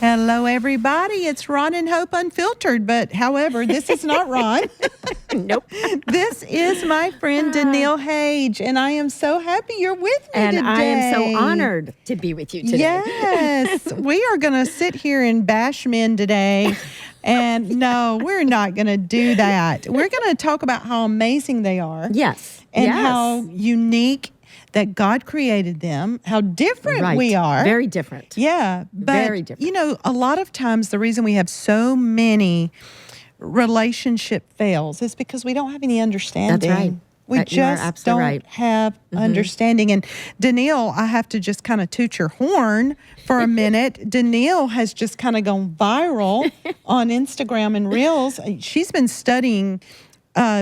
Hello, everybody. It's Ron and Hope Unfiltered, but however, this is not Ron. Nope. This is my friend Daniele Hage, and I am so happy you're with me and today. I am so honored to be with you today. Yes. We are going to sit here and bash men today. And no, we're not going to do that. We're going to talk about how amazing they are. Yes. And how unique that God created them, how different we are. Very different. Yeah. But, very different. You know, a lot of times the reason we have so many relationship fails is because we don't have any understanding. That's right. We just don't have understanding. And Daniele, I have to just kind of toot your horn for a minute. Daniele has just kind of gone viral on Instagram and Reels. She's been studying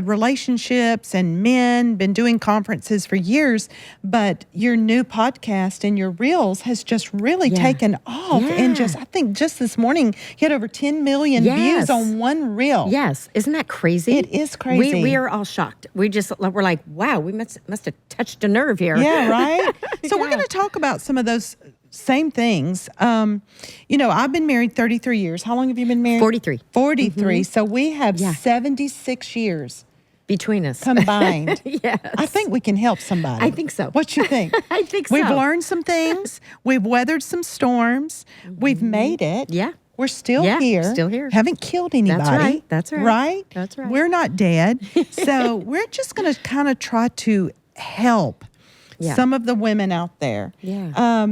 relationships and men, been doing conferences for years, but your new podcast and your Reels has just really taken off. And just, I think just this morning, you had over 10 million views on one Reel. Yes. Isn't that crazy? It is crazy. We are all shocked. We're like, wow, we must have touched a nerve here. Yeah, right? So we're going to talk about some of those same things. You know, I've been married 33 years. How long have you been married? 43. 43. So we have 76 years between us combined. Yes. I think we can help somebody. I think so. What you think? I think so. We've learned some things. We've weathered some storms. We've made it. Yeah. We're still here. Still here. Haven't killed anybody. That's right. That's right. Right? That's right. We're not dead. So we're just going to kind of try to help some of the women out there. Yeah.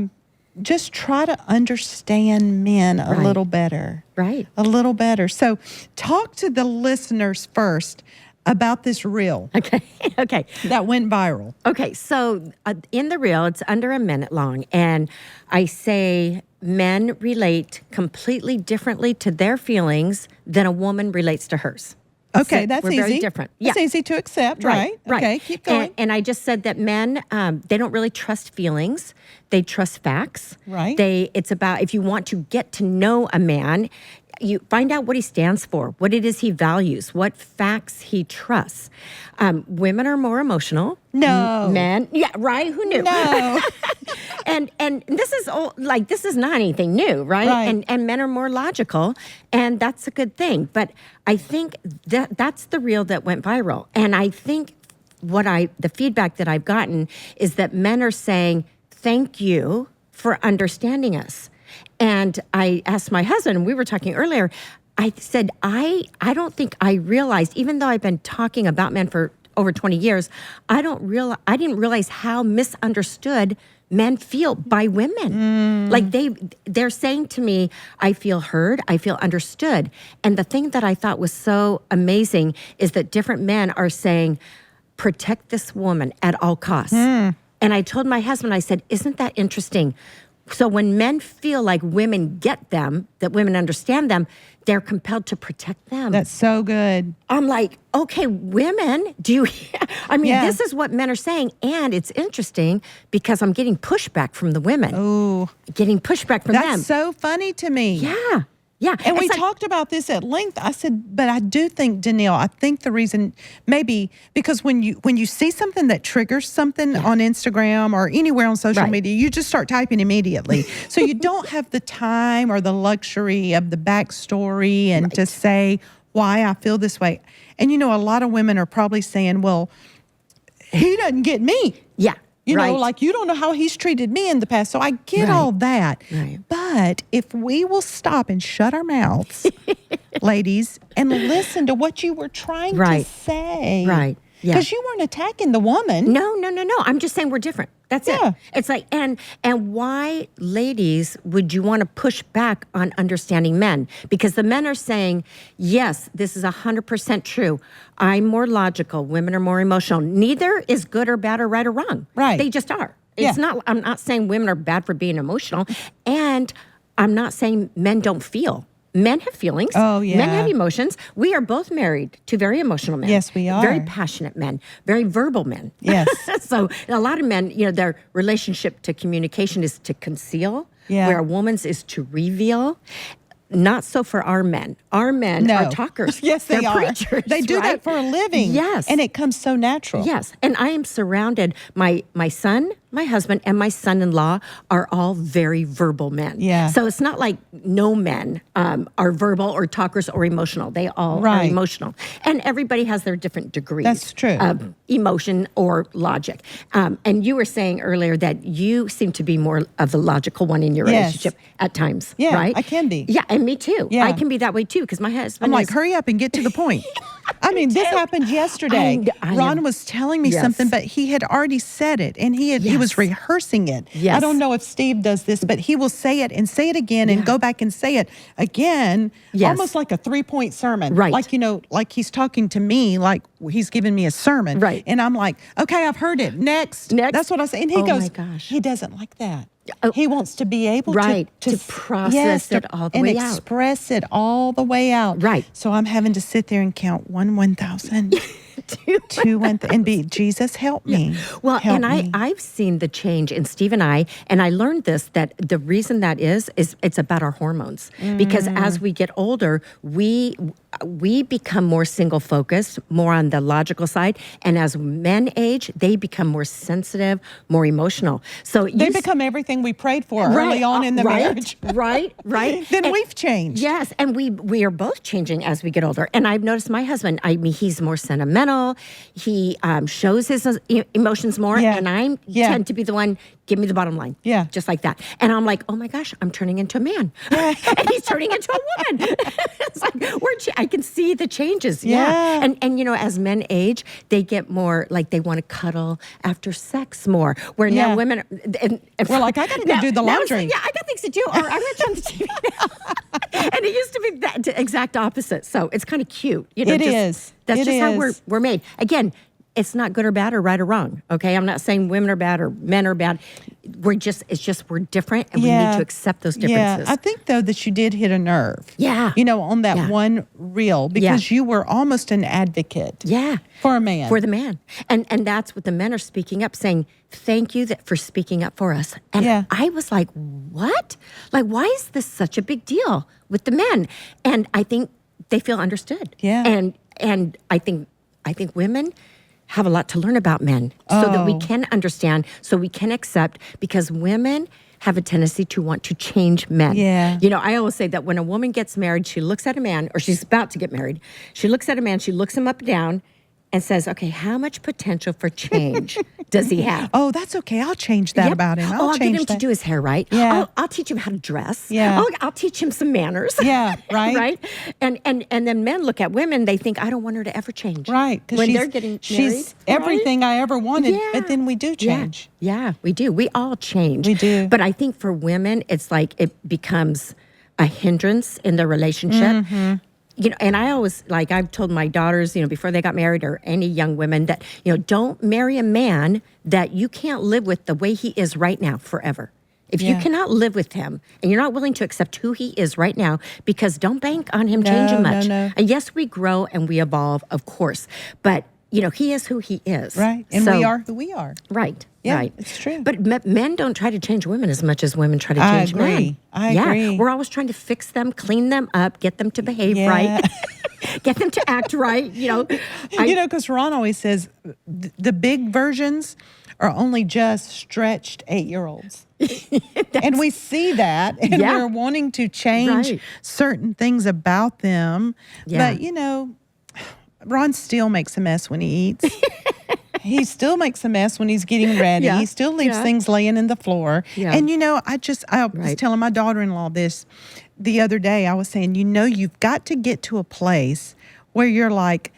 Just try to understand men a little better. Right. A little better. So talk to the listeners first about this reel. Okay. That went viral. Okay. So in the reel, it's under a minute long. And I say men relate completely differently to their feelings than a woman relates to hers. Okay, so that's we're easy. very different. That's easy to accept, right? Okay, keep going. And I just said that men, they don't really trust feelings. They trust facts. Right. It's about, if you want to get to know a man, you find out what he stands for, what it is he values, what facts he trusts. Women are more emotional. No. Men, right? Who knew? No. And this is this is not anything new, right? And men are more logical, and that's a good thing. But I think that's the reel that went viral. And I think the feedback that I've gotten is that men are saying, thank you for understanding us. And I asked my husband, we were talking earlier, I said, I don't think I realized, even though I've been talking about men for over 20 years, I didn't realize how misunderstood men feel by women. Like they're saying to me, I feel heard, I feel understood. And the thing that I thought was so amazing is that different men are saying, protect this woman at all costs. And I told my husband, I said, isn't that interesting? So when men feel like women get them, that women understand them, they're compelled to protect them. That's so good. I'm like, okay, women, this is what men are saying. And it's interesting because I'm getting pushback from the women. Oh. Getting pushback from them. That's so funny to me. Yeah. Yeah. And we talked about this at length. I said, but I do think, Daniele, I think the reason maybe because when you see something that triggers something on Instagram or anywhere on social media, you just start typing immediately. So you don't have the time or the luxury of the backstory and to say why I feel this way. And, you know, a lot of women are probably saying, well, he doesn't get me. Yeah. You know, like you don't know how he's treated me in the past. So I get all that. Right. But if we will stop and shut our mouths, ladies, and listen to what you were trying to say. Right. Yeah. Because you weren't attacking the woman. No. I'm just saying we're different. That's it. It's like, and why, ladies, would you want to push back on understanding men? Because the men are saying, yes, this is 100% true. I'm more logical. Women are more emotional. Neither is good or bad or right or wrong. Right. They just are. It's not, I'm not saying women are bad for being emotional. And I'm not saying men don't feel. Men have feelings. Oh, yeah. Men have emotions. We are both married to very emotional men. Yes, we are. Very passionate men, very verbal men. Yes. So a lot of men, you know, their relationship to communication is to conceal, where a woman's is to reveal. Not so for our men. Our men are talkers. Yes, They're are. preachers. They do that for a living. Yes. And it comes so natural. Yes. And I am surrounded, my son, my husband, and my son-in-law are all very verbal men. Yeah. So it's not like no men are verbal or talkers or emotional. They all are emotional. And everybody has their different degrees. That's true. Of emotion or logic. And you were saying earlier that you seem to be more of the logical one in your relationship at times, right? I can be. Yeah, and me too. Yeah. I can be that way too because my husband I'm like, hurry up and get to the point. I mean, this happened yesterday. Ron was telling me something, but he had already said it, and he was rehearsing it. Yes. I don't know if Steve does this, but he will say it and say it again and go back and say it again, almost like a 3-point sermon. Right. Like, like he's talking to me, like he's giving me a sermon. Right. And I'm like, okay, I've heard it. Next. That's what I say. And he goes, my gosh. he doesn't like that. He wants to be able to process it all the way out. And express it all the way out. Right. So I'm having to sit there and count 1,000, 2 1,000, and be, Jesus, help me. Well, help and me. I've seen the change in Steve and I learned this, that the reason that is it's about our hormones. Because as we get older, we become more single focused, more on the logical side. And as men age, they become more sensitive, more emotional. So they become everything we prayed for early on in the marriage. Right. Then we've changed. Yes, and we are both changing as we get older. And I've noticed my husband, he's more sentimental. He shows his emotions more, and I tend to be the one, give me the bottom line. Yeah. Just like that. And I'm like, oh my gosh, I'm turning into a man. And he's turning into a woman. It's like, I can see the changes. Yeah. And as men age, they get more, like they want to cuddle after sex more. Where now women, and we're like, I got to go do the laundry. I got things to do, or I'm going to turn the TV now. And it used to be the exact opposite. So it's kind of cute. It is. That's just how we're made. Again, it's not good or bad or right or wrong. Okay, I'm not saying women are bad or men are bad. We're different, and we need to accept those differences. I think though that you did hit a nerve. Yeah. On that one reel, because you were almost an advocate. Yeah. For a man. For the man. And that's what the men are speaking up, saying, thank you for speaking up for us. And I was like, what? Like, why is this such a big deal with the men? And I think they feel understood. Yeah. And I think women have a lot to learn about men so that we can understand, so we can accept, because women have a tendency to want to change men. Yeah. I always say that when a woman gets married, she looks at a man, or she's about to get married, she looks at a man, she looks him up and down, and says, okay, how much potential for change does he have? Oh, that's okay. I'll change that about him. I'll get him to do his hair right. Yeah. I'll teach him how to dress. Yeah. I'll teach him some manners. Yeah, right. Right? And then men look at women, they think, I don't want her to ever change. Right. When they're getting married. She's everything I ever wanted, but then we do change. Yeah, we do. We all change. We do. But I think for women, it's like it becomes a hindrance in the relationship. And I always, I've told my daughters, before they got married, or any young women, that, don't marry a man that you can't live with the way he is right now forever. If you cannot live with him and you're not willing to accept who he is right now, because don't bank on him changing much. No. And yes, we grow and we evolve, of course, but he is who he is. Right. And we are who we are. Right. Yeah, right. it's true. But men don't try to change women as much as women try to change men. I agree. We're always trying to fix them, clean them up, get them to behave right, get them to act right. Because Ron always says the big versions are only just stretched 8-year-olds. And we see that, and we're wanting to change certain things about them. Yeah. But, Ron still makes a mess when he eats. He still makes a mess when he's getting ready. He still leaves things laying in the floor. Yeah. And, I was telling my daughter-in-law this the other day. I was saying, you've got to get to a place where you're like,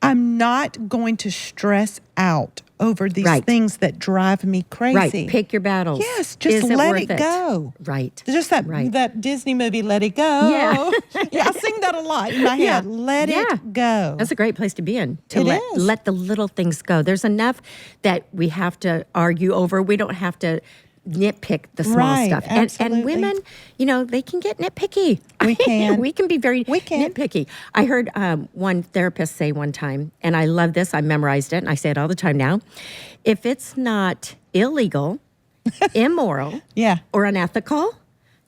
I'm not going to stress out over these things that drive me crazy. Right. Pick your battles. Yes, just let it go. Right. Just that Disney movie, Let It Go. Yeah. I sing that a lot in my head. Let it go. That's a great place to be in, to let the little things go. There's enough that we have to argue over. We don't have to nitpick the small stuff. And women, they can get nitpicky. We can. We can be very nitpicky. I heard one therapist say one time, and I love this, I memorized it, and I say it all the time now. If it's not illegal, immoral, or unethical,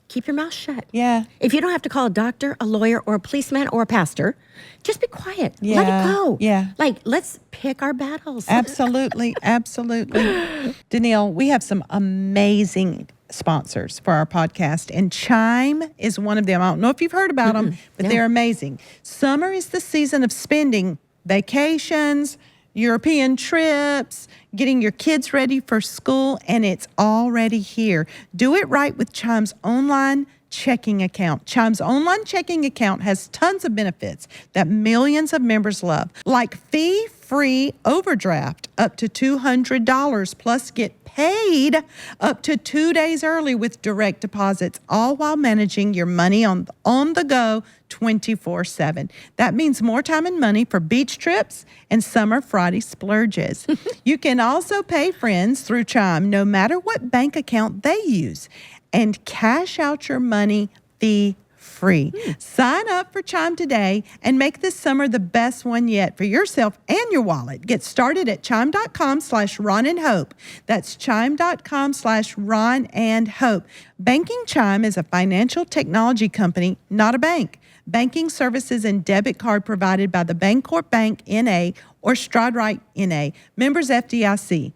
keep your mouth shut. Yeah. If you don't have to call a doctor, a lawyer, or a policeman, or a pastor, just be quiet. Yeah. Let it go. Yeah. Like, let's pick our battles. Absolutely. Absolutely. Danielle, we have some amazing sponsors for our podcast, and Chime is one of them. I don't know if you've heard about them, but they're amazing. Summer is the season of spending vacations, European trips, getting your kids ready for school, and it's already here. Do it right with Chime's online checking account. Chime's online checking account has tons of benefits that millions of members love, like fee-free overdraft up to $200, plus get paid up to 2 days early with direct deposits, all while managing your money on the go 24/7. That means more time and money for beach trips and summer Friday splurges. You can also pay friends through Chime, no matter what bank account they use, and cash out your money fee-free. Sign up for Chime today and make this summer the best one yet for yourself and your wallet. Get started at chime.com/Ron and Hope. That's chime.com/Ron and Hope. Banking Chime is a financial technology company, not a bank. Banking services and debit card provided by the Bancorp Bank N.A. or StrideRight N.A. Members FDIC.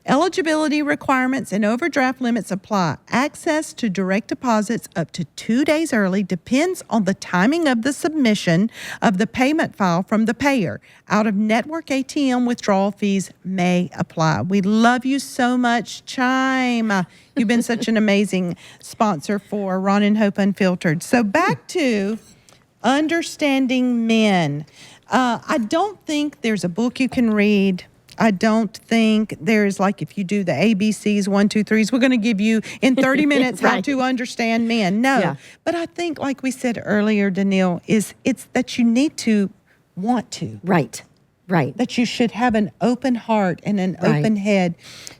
Eligibility requirements and overdraft limits apply. Access to direct deposits up to 2 days early depends on the timing of the submission of the payment file from the payer. Out-of-network ATM withdrawal fees may apply. We love you so much, Chime. You've been such an amazing sponsor for Ron and Hope Unfiltered. So back to understanding men. I don't think there's a book you can read. I don't think there's, like, if you do the ABCs, 1, 2, 3s, we're going to give you in 30 minutes how to understand men. No. Yeah. But I think, like we said earlier, Danielle, it's that you need to want to. Right. Right. That you should have an open heart and an open head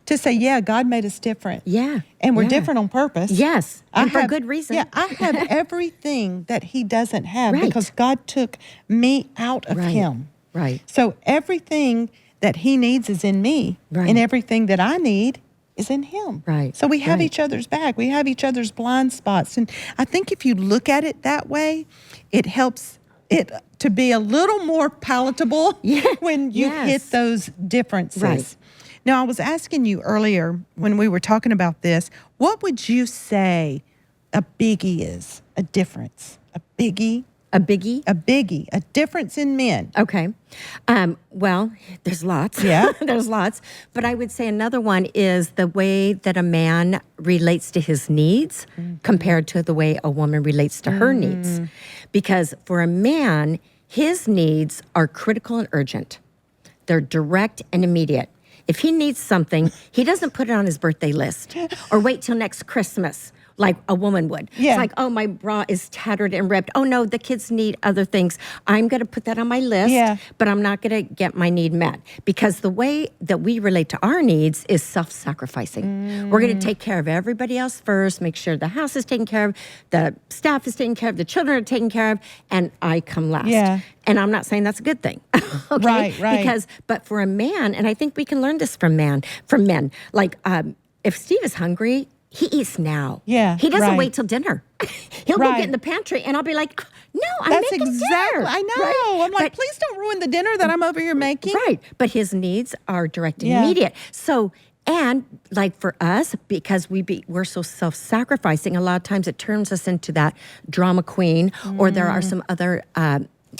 to say, yeah, God made us different. Yeah. And we're different on purpose. Yes. And for good reason. Yeah, I have everything that he doesn't have because God took me out of him. Right. So everything that he needs is in me, and everything that I need is in him. Right. So we have each other's back. We have each other's blind spots. And I think if you look at it that way, it helps it to be a little more palatable when you hit those differences. Right. Now, I was asking you earlier when we were talking about this, what would you say a biggie is? A difference? A biggie? A biggie? A biggie. A difference in men. Okay. Well, there's lots. Yeah. There's lots. But I would say another one is the way that a man relates to his needs compared to the way a woman relates to her needs. Because for a man, his needs are critical and urgent. They're direct and immediate. If he needs something, he doesn't put it on his birthday list or wait till next Christmas like a woman would. Yeah. It's like, oh, my bra is tattered and ripped. Oh, no, the kids need other things. I'm going to put that on my list, but I'm not going to get my need met. Because the way that we relate to our needs is self-sacrificing. We're going to take care of everybody else first, make sure the house is taken care of, the staff is taken care of, the children are taken care of, and I come last. Yeah. And I'm not saying that's a good thing. Okay? Right. But for a man, and I think we can learn this from men, like if Steve is hungry, he eats now. Yeah. He doesn't wait till dinner. He'll go get in the pantry and I'll be like, no, I'm making dinner. I know. Right? I'm like, please don't ruin the dinner that I'm over here making. Right. But his needs are direct and immediate. So, and like for us, because we're so self-sacrificing, a lot of times it turns us into that drama queen, or there are some other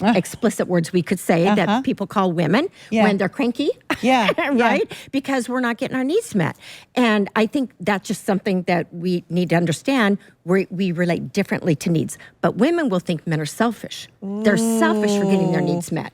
explicit words we could say that people call women when they're cranky. Right? Because we're not getting our needs met. And I think that's just something that we need to understand. We relate differently to needs. But women will think men are selfish. They're selfish for getting their needs met.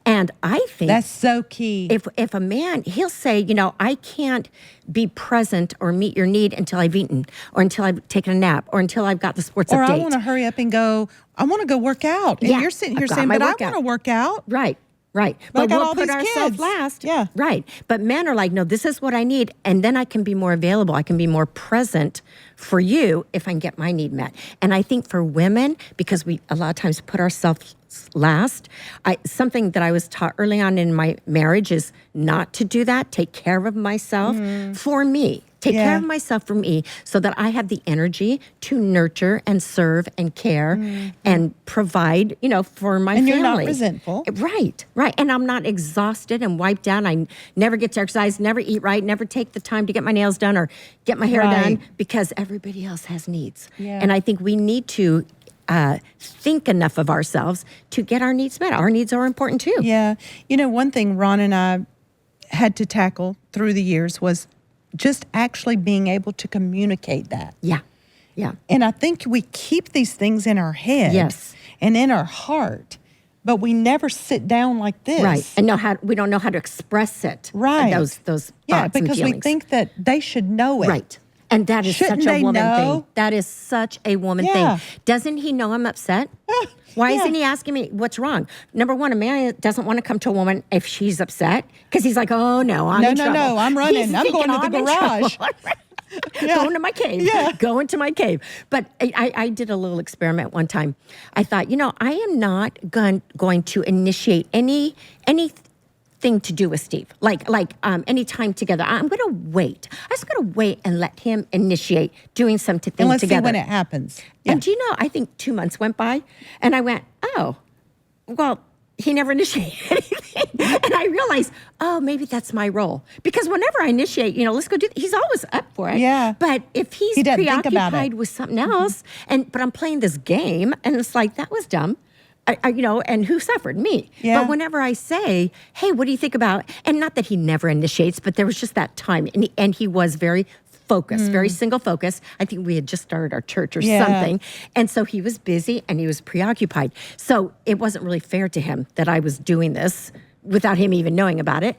And I think that's so key. If a man, he'll say, I can't be present or meet your need until I've eaten, or until I've taken a nap, or until I've got the sports update. Or I want to hurry up and go, I want to go work out. And you're sitting here saying, but I want to work out. Right. But we'll put ourselves last. Yeah. Right. But men are like, no, this is what I need. And then I can be more available. I can be more present for you if I can get my need met. And I think for women, because we a lot of times put ourselves last, something that I was taught early on in my marriage is not to do that, take care of myself for me. Take care of myself for me so that I have the energy to nurture and serve and care and provide, for my family. And you're not resentful. Right. And I'm not exhausted and wiped out. I never get to exercise, never eat right, never take the time to get my nails done or get my hair done because everybody else has needs. Yeah. And I think we need to think enough of ourselves to get our needs met. Our needs are important too. Yeah. One thing Ron and I had to tackle through the years was just actually being able to communicate that. Yeah. And I think we keep these things in our head and in our heart, but we never sit down like this. Right. And we don't know how to express it. Right. Those thoughts because and we feelings. think that they should know it. Right. And that is Shouldn't such a they woman know? thing. That is such a woman thing. Doesn't he know I'm upset? Why isn't he asking me what's wrong? Number one, a man doesn't want to come to a woman if she's upset because he's like, oh, no, I'm in trouble. No, I'm running. He's I'm going to the garage. Going to my cave. Go into my cave. But I did a little experiment one time. I thought, I am not going to initiate anything to do with Steve, like any time together. I'm going to wait. I'm just going to wait and let him initiate doing something And let's together. see when it happens. Yeah. And I think 2 months went by, and I went, oh, well, he never initiated anything. And I realized, oh, maybe that's my role. Because whenever I initiate, let's go do he's always up for it. Yeah. But if he's He doesn't think about preoccupied it. with something else, but I'm playing this game, and it's like, that was dumb. And who suffered? Me. Yeah. But whenever I say, hey, what do you think about, and not that he never initiates, but there was just that time, and he was very focused, very single focused. I think we had just started our church or something. And so he was busy and he was preoccupied. So it wasn't really fair to him that I was doing this without him even knowing about it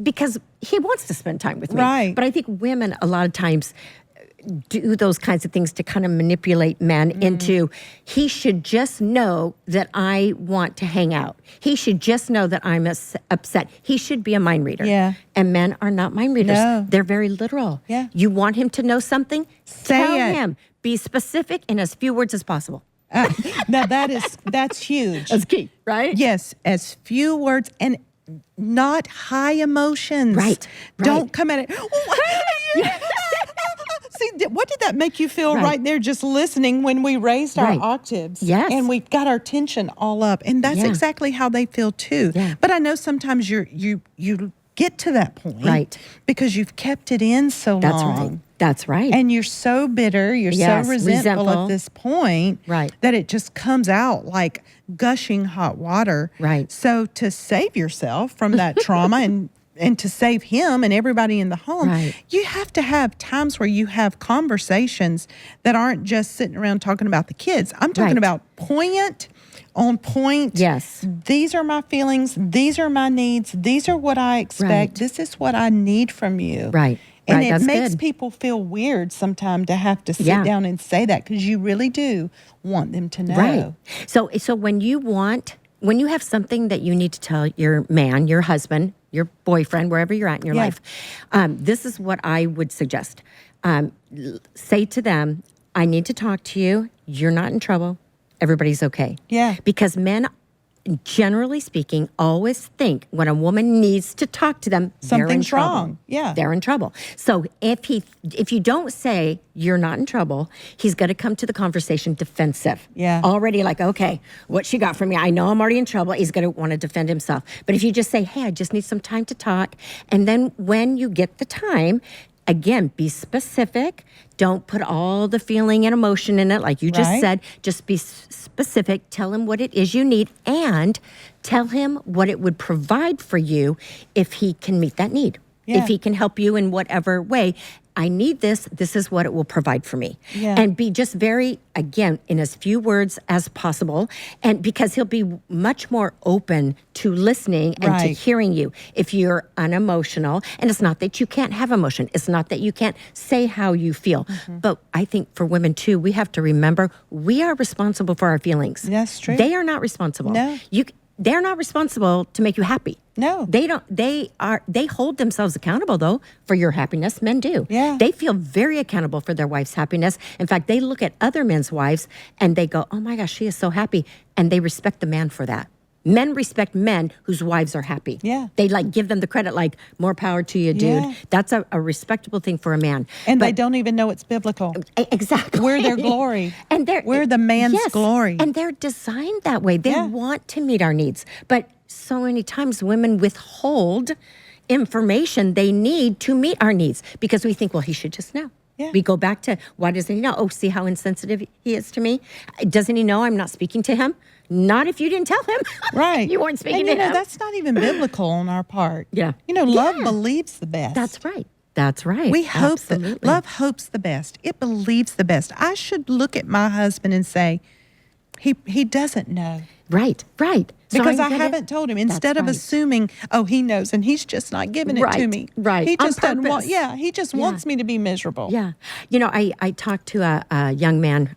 because he wants to spend time with me. Right. But I think women a lot of times do those kinds of things to kind of manipulate men into, he should just know that I want to hang out. He should just know that I'm upset. He should be a mind reader. Yeah. And men are not mind readers. No. They're very literal. Yeah. You want him to know something? Tell it. him. Be specific in as few words as possible. Now that's huge. That's key, right? Yes, as few words and not high emotions. Right. Don't come at it. See, what did that make you feel right there just listening when we raised our octaves? Yes. And we got our tension all up. And that's exactly how they feel too. Yeah. But I know sometimes you get to that point. Right. Because you've kept it in so That's long. right. That's right. And you're so bitter, you're so resentful at this point that it just comes out like gushing hot water. Right. So to save yourself from that trauma and to save him and everybody in the home, you have to have times where you have conversations that aren't just sitting around talking about the kids. I'm talking about on point. Yes. These are my feelings. These are my needs. These are what I expect. Right. This is what I need from you. Right. And right. it That's makes good. people feel weird sometimes to have to sit down and say that because you really do want them to know. Right. So when you have something that you need to tell your man, your husband, your boyfriend, wherever you're at in your life, this is what I would suggest. Say to them, I need to talk to you. You're not in trouble. Everybody's okay. Yeah. Because men, generally speaking, always think when a woman needs to talk to them, they're in Something's trouble. wrong. Yeah. They're in trouble. So if you don't say you're not in trouble, he's going to come to the conversation defensive. Yeah. Already like, okay, what she got from me? I know I'm already in trouble. He's going to want to defend himself. But if you just say, hey, I just need some time to talk. And then when you get the time, again, be specific. Don't put all the feeling and emotion in it, like you just said. Just be specific. Tell him what it is you need and tell him what it would provide for you if he can meet that need. Yeah. If he can help you in whatever way. I need this. This is what it will provide for me. Yeah. And be just very, again, in as few words as possible. And because he'll be much more open to listening and to hearing you if you're unemotional. And it's not that you can't have emotion. It's not that you can't say how you feel. But I think for women too, we have to remember we are responsible for our feelings. That's true. They are not responsible. No. They're not responsible to make you happy. No. They don't. They hold themselves accountable though for your happiness. Men do. Yeah. They feel very accountable for their wife's happiness. In fact, they look at other men's wives and they go, "Oh my gosh, she is so happy," and they respect the man for that. Men respect men whose wives are happy. Yeah. They like give them the credit, like, more power to you, dude. Yeah. That's a respectable thing for a man. And But- they don't even know it's biblical. Exactly. We're their glory. And we're the man's glory. And they're designed that way. They want to meet our needs. But so many times women withhold information they need to meet our needs because we think, well, he should just know. Yeah. We go back to, why doesn't he know? Oh, see how insensitive he is to me? Doesn't he know I'm not speaking to him? Not if you didn't tell him. Right. You weren't speaking and, to you know, him. that's not even biblical on our part. Yeah. You know, love believes the best. That's right. That's right. We hope Absolutely. that love hopes the best. It believes the best. I should look at my husband and say, he doesn't know. Right. So Because I'm I gonna- haven't told him. Instead of right. assuming, oh, he knows and he's just not giving it to me. Right. He On just doesn't want, purpose. he just wants me to be miserable. Yeah. You know, I talked to a young man,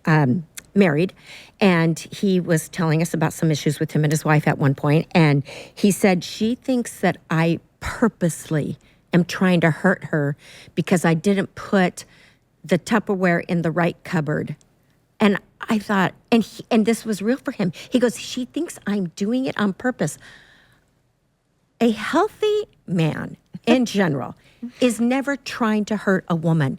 married, and he was telling us about some issues with him and his wife at one point. And he said, she thinks that I purposely am trying to hurt her because I didn't put the Tupperware in the right cupboard. And I thought, and this was real for him. He goes, she thinks I'm doing it on purpose. A healthy man in general is never trying to hurt a woman.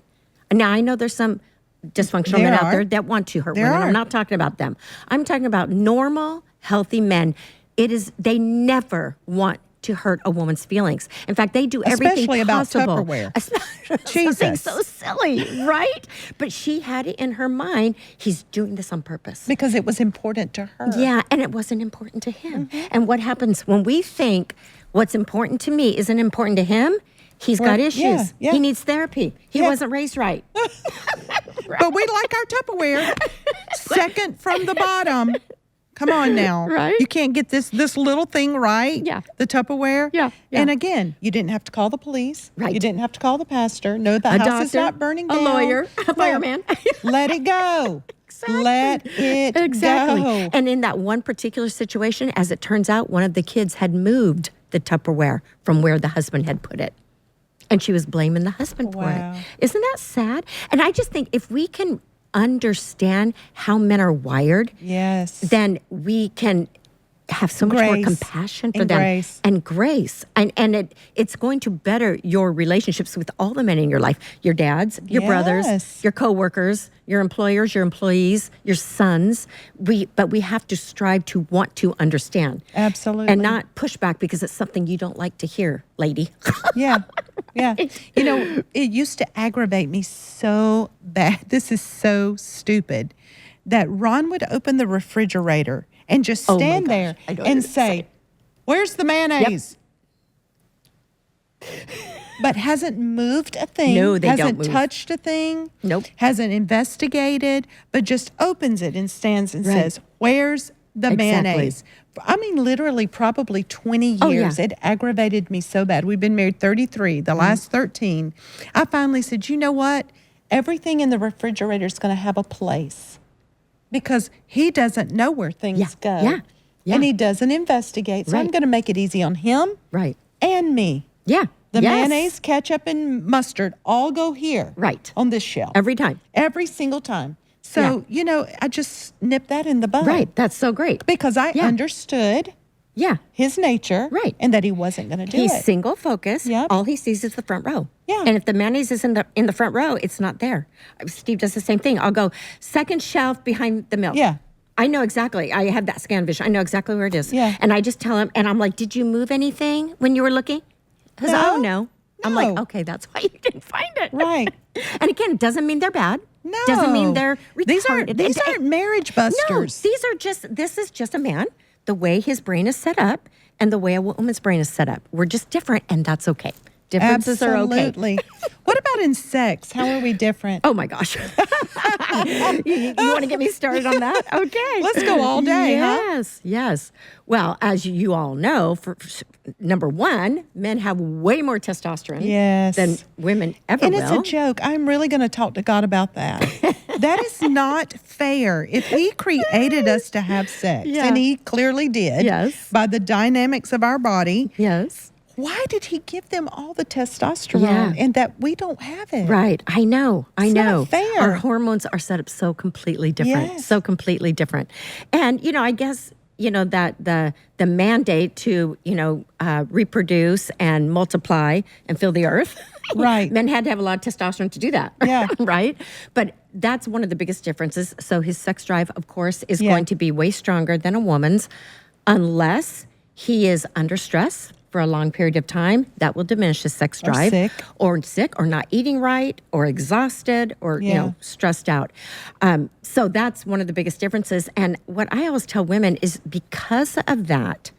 Now, I know there's some dysfunctional men out there that want to hurt women. I'm not talking about them. I'm talking about normal, healthy men. They never want to hurt a woman's feelings. In fact, they do everything Especially about possible. Tupperware. Something so silly, right? But she had it in her mind, he's doing this on purpose. Because it was important to her. Yeah, and it wasn't important to him. And what happens when we think what's important to me isn't important to him? He's got issues. yeah. He needs therapy. He wasn't raised right. But we like our Tupperware second from the bottom. Come on now. Right. You can't get this little thing right. Yeah. The Tupperware. Yeah. And again, you didn't have to call the police. Right. You didn't have to call the pastor. No, the A house is doctor, not burning down. a lawyer, a No. fireman. Let it go. Exactly. Let it Exactly. go. And in that one particular situation, as it turns out, one of the kids had moved the Tupperware from where the husband had put it. And she was blaming the husband for Wow. it. Isn't that sad? And I just think if we can understand how men are wired, Yes. then we can have so much more Grace. compassion for And them grace. and grace. And it's going to better your relationships with all the men in your life. Your dads, your brothers, Yes. your coworkers, your employers, your employees, your sons. But we have to strive to want to understand. Absolutely. And not push back because it's something you don't like to hear, lady. Yeah. Yeah. You know, it used to aggravate me so bad. This is so stupid that Ron would open the refrigerator and just Oh my stand gosh. there I know and what you're say, "Where's the mayonnaise?" But hasn't moved a thing. No, they don't hasn't move. touched a thing. Nope. Hasn't investigated, but just opens it and stands and Right. says, "Where's the Exactly. mayonnaise?" I mean, literally, probably 20 Oh, years. yeah. It aggravated me so bad. We've been married 33, the last 13. I finally said, you know what? Everything in the refrigerator is going to have a place because he doesn't know where things go. Yeah. And he doesn't investigate. So I'm Right. going to make it easy on him Right. and me. Yeah. The Yes. mayonnaise, ketchup, and mustard all go here. Right. On this shelf. Every time. Every single time. So, you know, I just nipped that in the bud. Right. That's so great. Because I Yeah. understood Yeah. his nature. Right. And that he wasn't going to do He's it. single focused. Yep. All he sees is the front row. Yeah. And if the mayonnaise is in the front row, it's not there. Steve does the same thing. I'll go second shelf behind the milk. Yeah. I know exactly. I have that scan vision. I know exactly where it is. Yeah. And I just tell him, and I'm like, "Did you move anything when you were looking?" He goes, No. "Oh no." I'm like, No. "Okay, that's why you didn't find it." Right. And again, it doesn't mean they're bad. No. Doesn't mean they're retarded. These aren't marriage busters. No, this is just a man, the way his brain is set up and the way a woman's brain is set up. We're just different, and that's okay. Differences are okay. Absolutely. What about in sex? How are we different? Oh my gosh. you want to get me started on that? Okay. Let's go all day, huh? Yes, yes. Well, as you all know, for number one, men have way more testosterone Yes. than women ever And will. it's a joke. I'm really going to talk to God about that. That is not fair. If he created us to have sex, Yeah. and he clearly did, Yes. by the dynamics of our body, Yes. why did he give them all the testosterone Yeah. and that we don't have it? Right. I know. It's not know. fair. Our hormones are set up so completely different. Yes. So completely different. And, I guess that the mandate to, reproduce and multiply and fill the earth. Right. Men had to have a lot of testosterone to do that. Yeah. Right? But that's one of the biggest differences. So his sex drive, of course, is going to be way stronger than a woman's unless he is under stress for a long period of time. That will diminish his sex drive. Or sick, or not eating right, or exhausted, or stressed out. So that's one of the biggest differences. And what I always tell women is because of that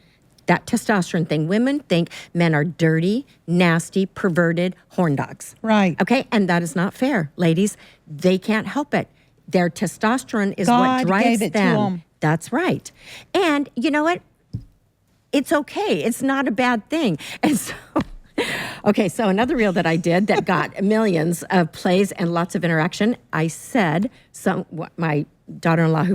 testosterone thing, women think men are dirty, nasty, perverted horn dogs. Right. Okay? And that is not fair, ladies. They can't help it. Their testosterone is God what drives gave it them. to 'em. That's right. And you know what? It's okay. It's not a bad thing. And so, okay, so another reel that I did that got millions of plays and lots of interaction, I said, my daughter-in-law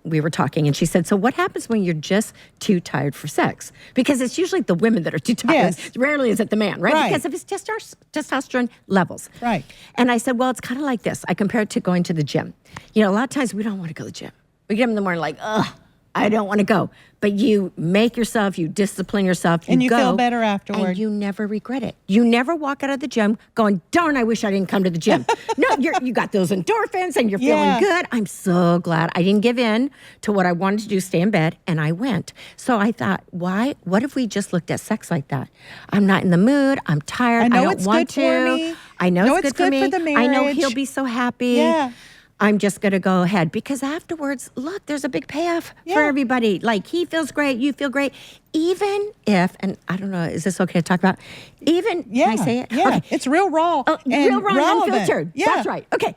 we were talking, and she said, so what happens when you're just too tired for sex? Because it's usually the women that are too tired. Yes. Rarely is it the man, right? Because of his testosterone levels. Right. And I said, well, it's kind of like this. I compare it to going to the gym. A lot of times we don't want to go to the gym. We get up in the morning like, ugh, I don't want to go. But you make yourself, you discipline yourself, and you go, feel better afterward. and you never regret it. You never walk out of the gym going, darn, I wish I didn't come to the gym. No, you got those endorphins and you're feeling good. I'm so glad I didn't give in to what I wanted to do, stay in bed, and I went. So I thought, what if we just looked at sex like that? I'm not in the mood. I'm tired. I know don't it's want good to. for me. I know it's good for me. the marriage. I know he'll be so happy. Yeah. I'm just going to go ahead because afterwards, look, there's a big payoff for everybody. Like he feels great, you feel great. Even if, and I don't know, is this okay to talk about? Can I say it? Yeah, okay. it's real raw and real raw relevant. and unfiltered. Yeah. That's right. Okay.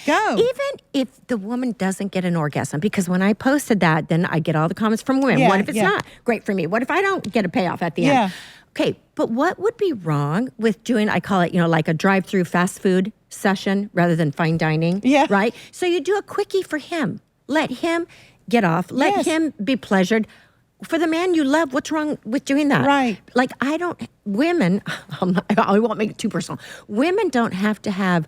Go. Even if the woman doesn't get an orgasm, because when I posted that, then I get all the comments from women. Yeah, What if it's not great for me? What if I don't get a payoff at the end? Okay, but what would be wrong with doing, I call it, like a drive-through fast food session rather than fine dining? Yeah. Right? So you do a quickie for him. Let him get off. Let him be pleasured. For the man you love, what's wrong with doing that? Right. Like women, I won't make it too personal. Women don't have to have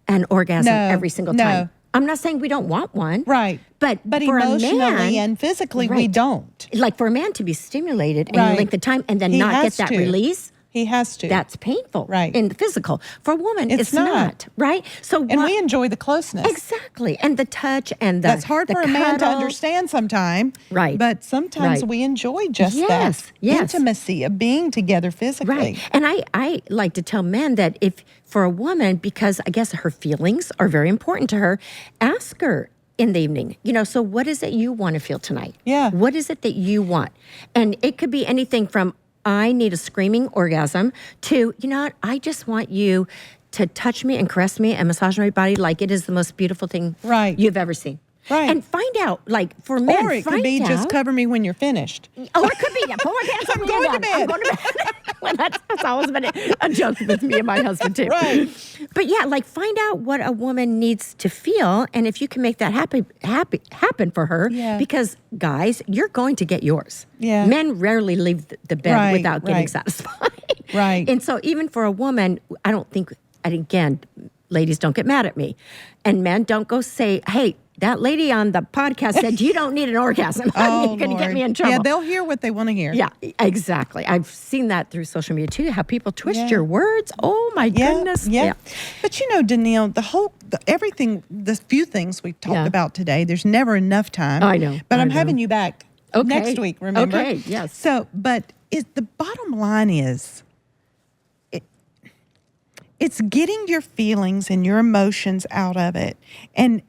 an orgasm every single time. I'm not saying we don't want one. Right. But for emotionally a man, and physically, we don't. Like for a man to be stimulated in a length of time and then not get that release. He has to. That's painful. Right. In the physical. For a woman, it's not. Right? So and we enjoy the closeness. Exactly. And the touch and the That's hard for a man to understand sometimes. Right. But sometimes we enjoy just that intimacy of being together physically. Right. And I like to tell men that if for a woman, because I guess her feelings are very important to her, ask her in the evening, so what is it you want to feel tonight? Yeah. What is it that you want? And it could be anything from I need a screaming orgasm to, I just want you to touch me and caress me and massage my body like it is the most beautiful thing you've ever seen. Right. And find out, like, for men, or it could be just cover me when you're finished. Oh, it could be, pull my pants on I'm when going you're to done. I'm bed. going to bed. Well, that's always been a joke with me and my husband, too. Right. But yeah, like, find out what a woman needs to feel, and if you can make that happen for her, because, guys, you're going to get yours. Yeah. Men rarely leave the bed without getting satisfied. Right. And so even for a woman, I don't think, and again, ladies, don't get mad at me. And men, don't go say, hey, that lady on the podcast said you don't need an orgasm. Oh, you're going to get me in trouble. Yeah, they'll hear what they want to hear. Yeah, exactly. I've seen that through social media too, how people twist your words. Oh my goodness. Yeah. But Danielle, the few things we've talked about today, there's never enough time. I know. But I'm having you back next week, remember? Okay, yes. So, but the bottom line is, it's getting your feelings and your emotions out of it and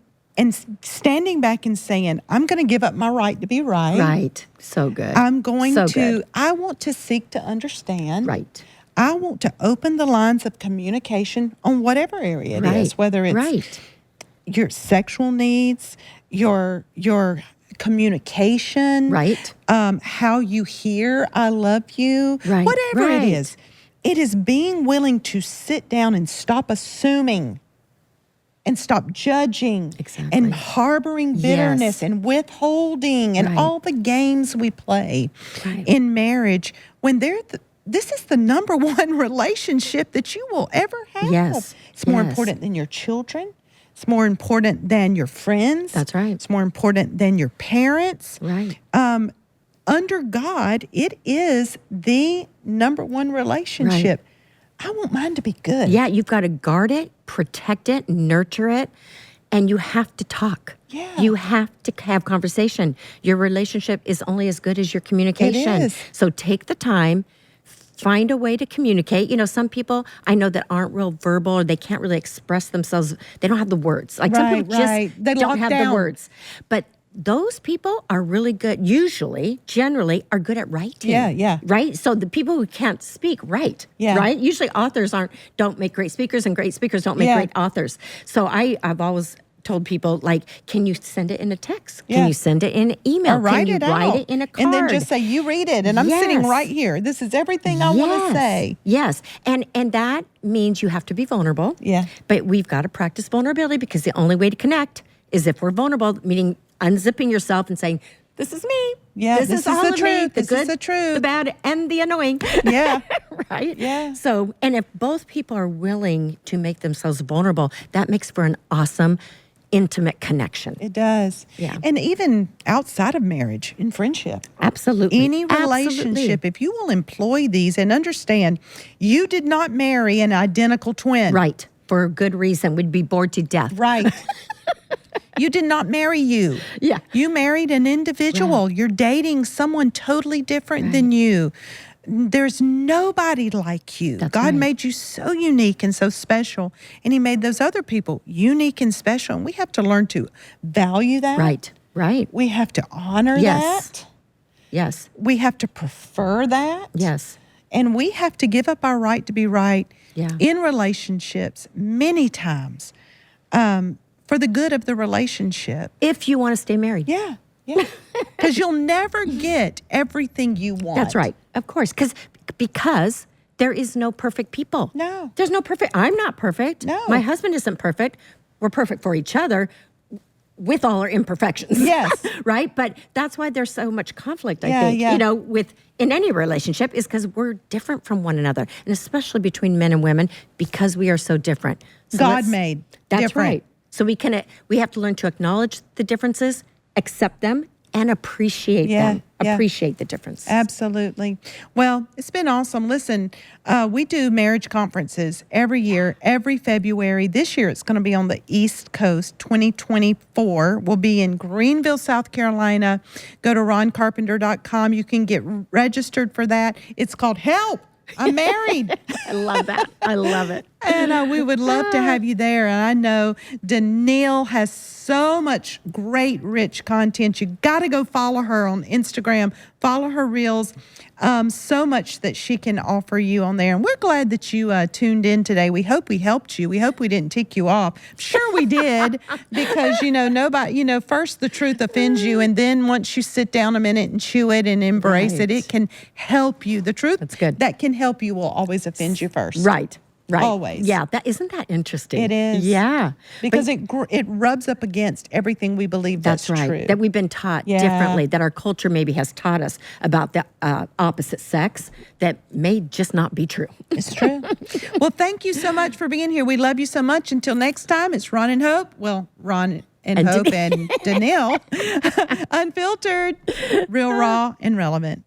standing back and saying, I'm going to give up my right to be right. Right. So good. I want to seek to understand. Right. I want to open the lines of communication on whatever area it is, whether it's your sexual needs, your communication, how you hear I love you, whatever it is. It is being willing to sit down and stop assuming and stop judging and harboring bitterness and withholding and all the games we play in marriage when this is the number one relationship that you will ever have. Yes. It's more important than your children. It's more important than your friends. That's right. It's more important than your parents. Right. Under God, it is the number one relationship. I want mine to be good. Yeah, you've got to guard it, protect it, nurture it, and you have to talk. Yeah. You have to have conversation. Your relationship is only as good as your communication. It is. So take the time, find a way to communicate. You know, some people I know that aren't real verbal, or they can't really express themselves. They don't have the words. Like some people just They don't lock have down. the words. But those people are really good, generally are good at writing. Yeah. Right? So the people who can't speak write. Yeah. Right? Usually authors don't make great speakers, and great speakers don't make Yeah. great authors. So I've always told people, like, can you send it in a text? Yeah. Can you send it in an email? Or write Can you it write out. it in a card? And then just say, you read it, and I'm sitting Yes. right here. This is everything I want to say. Yes. And that means you have to be vulnerable. Yeah. But we've got to practice vulnerability, because the only way to connect is if we're vulnerable, meaning unzipping yourself and saying, this is me. Yeah, this is all the of me, truth. the This good, is the truth. the bad, and the annoying. Yeah. Right? Yeah. So, and if both people are willing to make themselves vulnerable, that makes for an awesome, intimate connection. It does. Yeah. And even outside of marriage, in friendship. Absolutely. Any relationship, if you will employ these and understand, you did not marry an identical twin. Right. For a good reason. We'd be bored to death. Right. You did not marry you. Yeah. You married an individual. You're dating someone totally different than you. There's nobody like you. That's God right. made you so unique and so special, and he made those other people unique and special. And we have to learn to value that. Right. We have to honor Yes. that. Yes. We have to prefer that. Yes. And we have to give up our right to be right Yeah. in relationships many times for the good of the relationship. If you want to stay married. Yeah. Because you'll never get everything you want. That's right. Of course. Because there is no perfect people. No. There's no perfect. I'm not perfect. No. My husband isn't perfect. We're perfect for each other with all our imperfections. Yes. Right? But that's why there's so much conflict, I Yeah, think. yeah. You know, in any relationship, is because we're different from one another. And especially between men and women, because we are so different. So God made That's different. right. So we have to learn to acknowledge the differences, accept them, and appreciate them. Yeah. Appreciate the difference. Absolutely. Well, it's been awesome. Listen, we do marriage conferences every year, every February. This year it's going to be on the East Coast. 2024 will be in Greenville, South Carolina. Go to roncarpenter.com. You can get registered for that. It's called Help, I'm Married. I love that. I love it. And we would love to have you there. And I know Daniele has so much great, rich content. You got to go follow her on Instagram, follow her reels. So much that she can offer you on there. And we're glad that you tuned in today. We hope we helped you. We hope we didn't tick you off. Sure we did, because, nobody, first the truth offends you. And then once you sit down a minute and chew it and embrace it, it can help you. The truth That's good. that can help you will always offend you first. Right. Always. Yeah. Isn't that interesting? It is. Yeah. Because it rubs up against everything we believe that's right. true. That we've been taught Yeah. differently, that our culture maybe has taught us about the opposite sex that may just not be true. It's true. Well, thank you so much for being here. We love you so much. Until next time, it's Ron and Hope. Well, Ron and Hope and Daniele. Unfiltered, real, raw, and relevant.